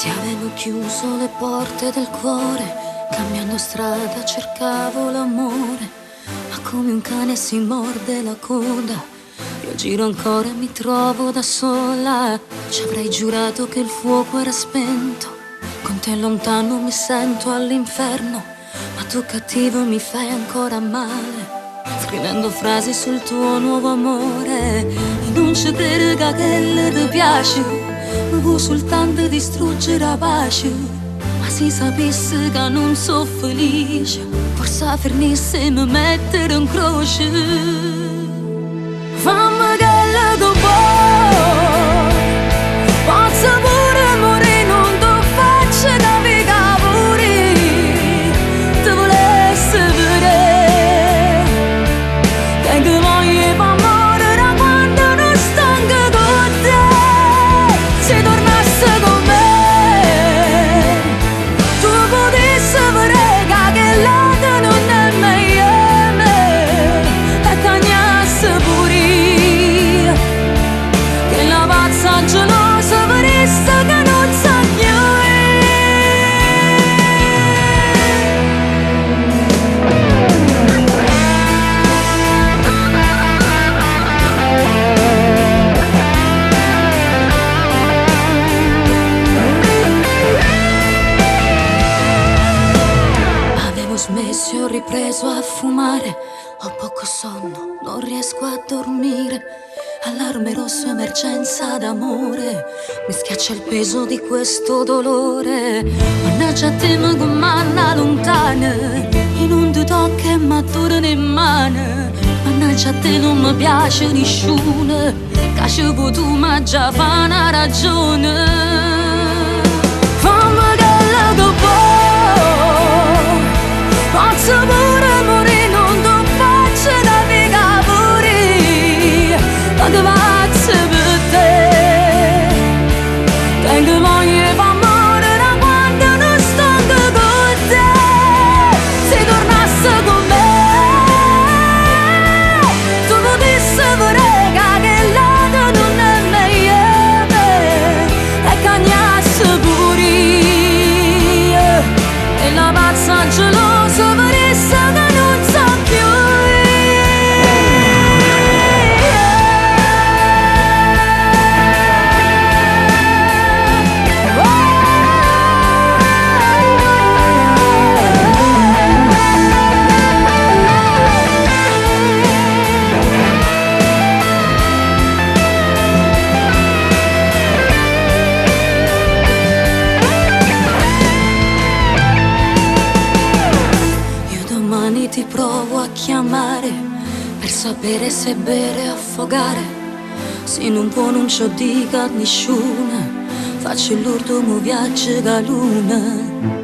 Ti avevo chiuso le porte del cuore, cambiando strada cercavo l'amore, ma come un cane si morde la coda, io giro ancora e mi trovo da sola. Ci avrei giurato che il fuoco era spento, con te lontano mi sento all'inferno, ma tu cattivo mi fai ancora male, scrivendo frasi sul tuo nuovo amore. E non ci credo che ti piace, mi vuoi soltanto distruggere la pace, ma se sapessi che non so felice, forse finisse mi mettere in croce. Fammi quello che vuoi, posso pure morire, non ti faccio capire che pure ti volessi vedere, che anche voglio fa morire quando non stanco con te. Se tornasse con me, tu potessi vedere che l'altro non è meglio me, e cagnasse pure io, che la pazza gelosa verista che non sa chi Avevo smesso e ho ripreso a fumare, ho poco sonno, non riesco a dormire, allarme rosso, emergenza d'amore, mi schiaccia il peso di questo dolore. Mannaggia a te mi comanda lontana, e non ti tocca e m'attorno in mano. Mannaggia a te non mi piace nessuno, cacevo tu ma già fa una ragione. Fammi quello che vuoi, posso pure morire, non ti faccio capire che pure ma che faccio per te, che anche voglio fa morire quando non stanco con te. Se tornasse con me, tu potessi vedere che l'altro non è meglio me, e cagnasse pure io, e la pazza gelosa verissa che non sa più. Domani ti provo a chiamare per sapere se bere o affogare. Se non può non ci dica a nessuno, faccio l'ultimo viaggio da luna.